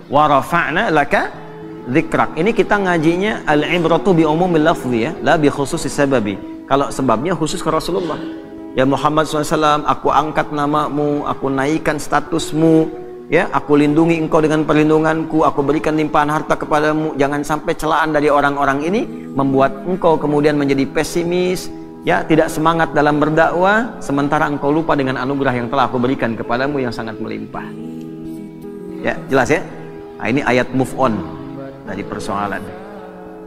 Wa rafa'na laka dzikrak. Ini kita ngajinya al-ibratu bi umumil lafzi ya, la bi khususis sababi. Kalau sebabnya khusus ke Rasulullah. Ya Muhammad SAW, aku angkat namamu, aku naikkan statusmu, ya, aku lindungi engkau dengan perlindunganku, aku berikan limpahan harta kepadamu. Jangan sampai celaan dari orang-orang ini membuat engkau kemudian menjadi pesimis, ya, tidak semangat dalam berdakwah, sementara engkau lupa dengan anugerah yang telah aku berikan kepadamu yang sangat melimpah. Ya, jelas ya? Nah, ini ayat move on dari persoalan.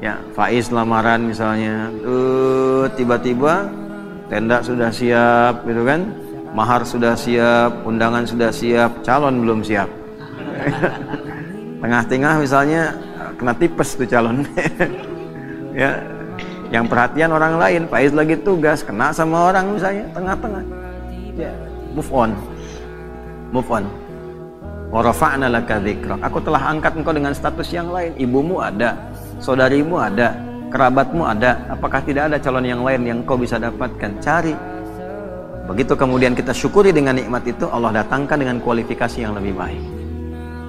Ya, Faiz lamaran misalnya, tiba-tiba tenda sudah siap, gitu kan? Mahar sudah siap, undangan sudah siap, calon belum siap. Tengah-tengah misalnya kena tipes tuh calon. Ya, yang perhatian orang lain, Faiz lagi tugas, kena sama orang misalnya, tengah-tengah. Ya, move on. Move on. Wa rafa'na laka dzikrak. Aku telah angkat engkau dengan status yang lain. Ibumu ada, saudarimu ada, kerabatmu ada. Apakah tidak ada calon yang lain yang kau bisa dapatkan? Cari. Begitu kemudian kita syukuri dengan nikmat itu, Allah datangkan dengan kualifikasi yang lebih baik.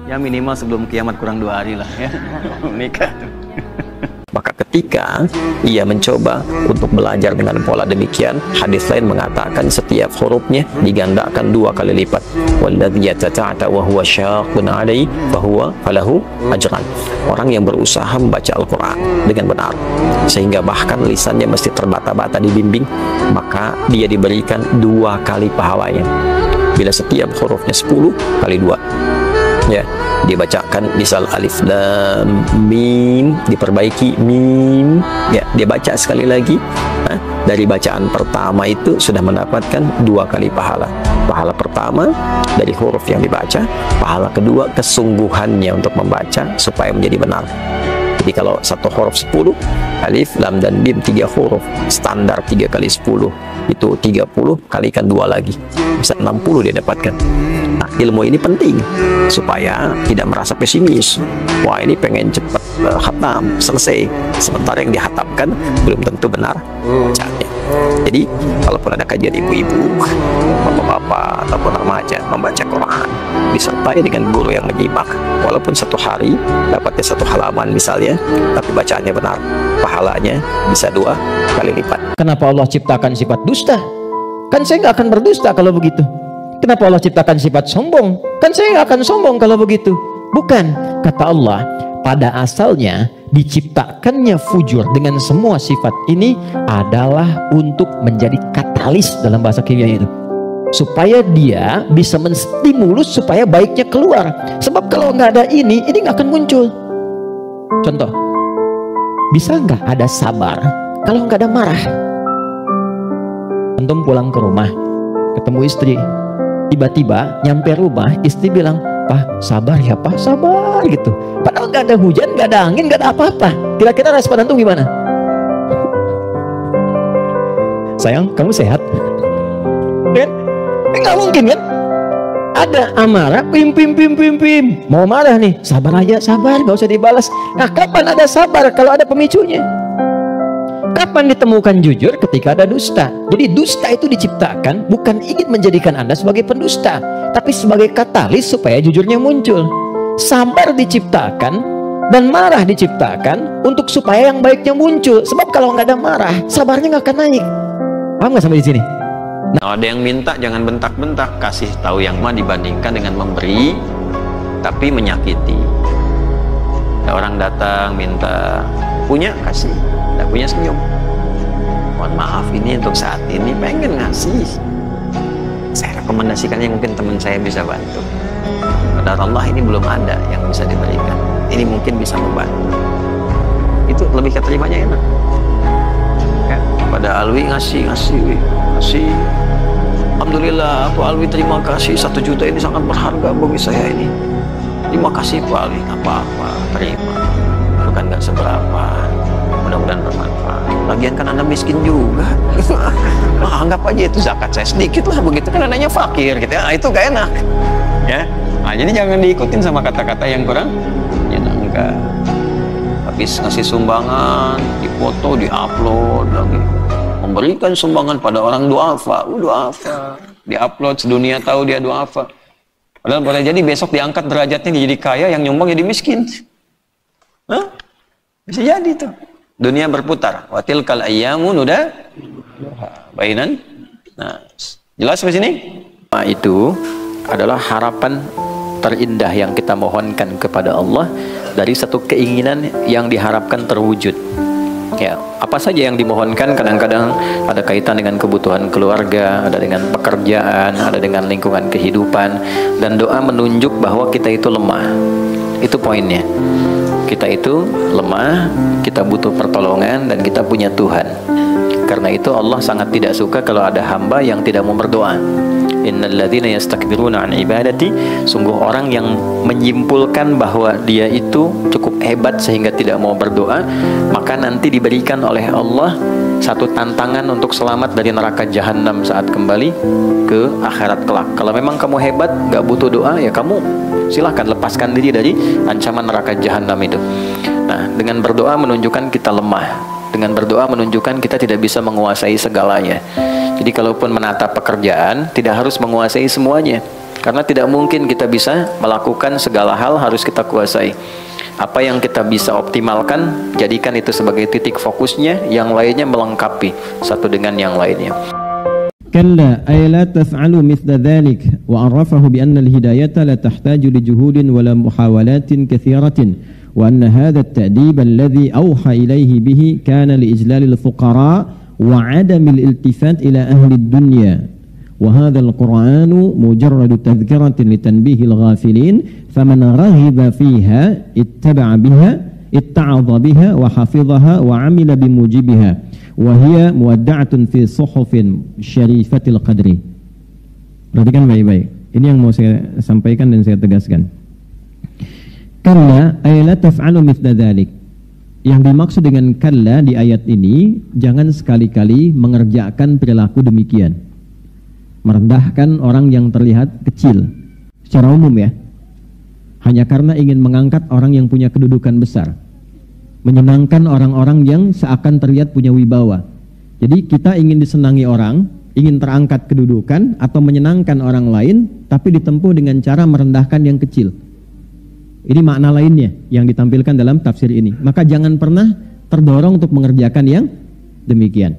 Ya minimal sebelum kiamat kurang 2 hari lah ya. Menikah. Maka ketika ia mencoba untuk belajar dengan pola demikian, hadis lain mengatakan setiap hurufnya digandakan 2 kali lipat. Walladzi yata'ata wa huwa syaqqun 'alaihi fahuwa falahu ajran. Orang yang berusaha membaca Al-Qur'an dengan benar sehingga bahkan lisannya mesti terbata-bata dibimbing, maka dia diberikan 2 kali pahalanya. Bila setiap hurufnya 10 kali 2, ya, dibacakan misal alif lam mim, diperbaiki mim, ya, dia baca sekali lagi. Nah, dari bacaan pertama itu sudah mendapatkan 2 kali pahala. Pahala pertama dari huruf yang dibaca, pahala kedua kesungguhannya untuk membaca supaya menjadi benar. Jadi kalau satu huruf 10, alif lam dan mim 3 huruf, standar 3 kali 10 itu 30, kalikan 2 lagi, bisa 60 dia dapatkan. Nah, ilmu ini penting supaya tidak merasa pesimis. Wah, ini pengen cepat khatam, selesai. Sementara yang dihatamkan belum tentu benar bacanya. Jadi, kalaupun ada kajian ibu-ibu, bapak-bapak, ataupun remaja membaca Quran, disertai dengan guru yang menyimak, walaupun 1 hari dapatnya 1 halaman misalnya, tapi bacaannya benar, pahalanya bisa 2 kali lipat. Kenapa Allah ciptakan sifat dusta? Kan saya nggak akan berdusta kalau begitu. Kenapa Allah ciptakan sifat sombong? Kan saya nggak akan sombong kalau begitu. Bukan, kata Allah, pada asalnya diciptakannya fujur dengan semua sifat ini adalah untuk menjadi katalis dalam bahasa kimia itu, supaya dia bisa menstimulus supaya baiknya keluar. Sebab kalau nggak ada ini nggak akan muncul. Contoh, bisa nggak ada sabar kalau nggak ada marah? Antum pulang ke rumah, ketemu istri, tiba-tiba nyampe rumah, istri bilang, "Pak, sabar ya Pak, sabar," gitu. Padahal nggak ada hujan, nggak ada angin, nggak ada apa-apa. Kira-kira respon antum gimana? Sayang, kamu sehat? Kan? Nggak mungkin kan? Ada amarah, pim. Mau marah nih, sabar aja, sabar, nggak usah dibalas. Nah, kapan ada sabar kalau ada pemicunya? Kapan ditemukan jujur? Ketika ada dusta. Jadi dusta itu diciptakan bukan ingin menjadikan Anda sebagai pendusta, tapi sebagai katalis supaya jujurnya muncul. Sabar diciptakan dan marah diciptakan untuk supaya yang baiknya muncul. Sebab kalau nggak ada marah, sabarnya nggak akan naik. Paham nggak sampai di sini? Nah, ada yang minta jangan bentak-bentak, kasih tahu yang mah dibandingkan dengan memberi tapi menyakiti. Ada orang datang minta, punya kasih, tidak punya senyum. Mohon maaf, ini untuk saat ini pengen ngasih. Saya rekomendasikan yang mungkin teman saya bisa bantu. Qadar Allah ini belum ada yang bisa diberikan. Ini mungkin bisa membantu. Itu lebih keterimanya enak. Ya, pada Alwi ngasih. Alhamdulillah, Pak Alwi terima kasih, 1 juta ini sangat berharga bagi saya ini. Terima kasih Pak Alwi, nggak apa-apa, terima. Itu kan nggak seberapa. Mudah-mudahan bermanfaat. Lagian kan Anda miskin juga. Nah, anggap aja itu zakat saya sedikit lah, begitu kan Andanya fakir gitu ya. Nah, itu gak enak. Ya. Nah, jadi jangan diikutin sama kata-kata yang kurang menyenangkan. Habis ngasih sumbangan, dipoto, diupload lagi. Memberikan sumbangan pada orang duafa, diupload sedunia tahu dia duafa. Padahal boleh jadi besok diangkat derajatnya jadi kaya, yang nyumbang jadi miskin. Hah? Bisa jadi tuh. Dunia berputar. Wa tilkal ayyamu bainan. Nah, jelas di sini? Nah, itu adalah harapan terindah yang kita mohonkan kepada Allah dari satu keinginan yang diharapkan terwujud. Ya, apa saja yang dimohonkan kadang-kadang ada kaitan dengan kebutuhan keluarga, ada dengan pekerjaan, ada dengan lingkungan kehidupan, dan doa menunjuk bahwa kita itu lemah. Itu poinnya. Kita itu lemah, kita butuh pertolongan, dan kita punya Tuhan. Karena itu Allah sangat tidak suka kalau ada hamba yang tidak mau berdoa. Innal ladzina yastakbiruna an ibadati, sungguh orang yang menyimpulkan bahwa dia itu cukup hebat sehingga tidak mau berdoa, maka nanti diberikan oleh Allah satu tantangan untuk selamat dari neraka jahanam saat kembali ke akhirat kelak. Kalau memang kamu hebat, gak butuh doa, ya kamu silahkan lepaskan diri dari ancaman neraka jahanam itu. Nah, dengan berdoa menunjukkan kita lemah. Dengan berdoa menunjukkan kita tidak bisa menguasai segalanya. Jadi kalaupun menata pekerjaan, tidak harus menguasai semuanya. Karena tidak mungkin kita bisa melakukan segala hal harus kita kuasai. Apa yang kita bisa optimalkan, jadikan itu sebagai titik fokusnya, yang lainnya melengkapi satu dengan yang lainnya. Kalla ay la taf'alu mithla dhalik wa 'arrafahu bi anna al-hidayata la tahtaju li juhudin wa la muhawalatin katsiratin. وأن هذا التأديب الذي أوحى إليه به كان لإجلال الفقراء وعدم الالتفات إلى أهل الدنيا وهذا القرآن مجرد تذكرة لتنبيه الغافلين فمن رغب فيها اتبع بها اتعظ بها وحفظها وعمل بموجبها وهي مودعة في صحف شريفة القدر. Perhatikan baik-baik. Ini yang mau saya sampaikan dan saya tegaskan. Kalla ay la taf'alu mithla dhalik. Yang dimaksud dengan kalla di ayat ini, jangan sekali-kali mengerjakan perilaku demikian. Merendahkan orang yang terlihat kecil secara umum ya. Hanya karena ingin mengangkat orang yang punya kedudukan besar. Menyenangkan orang-orang yang seakan terlihat punya wibawa. Jadi kita ingin disenangi orang, ingin terangkat kedudukan atau menyenangkan orang lain, tapi ditempuh dengan cara merendahkan yang kecil. Ini makna lainnya yang ditampilkan dalam tafsir ini. Maka jangan pernah terdorong untuk mengerjakan yang demikian.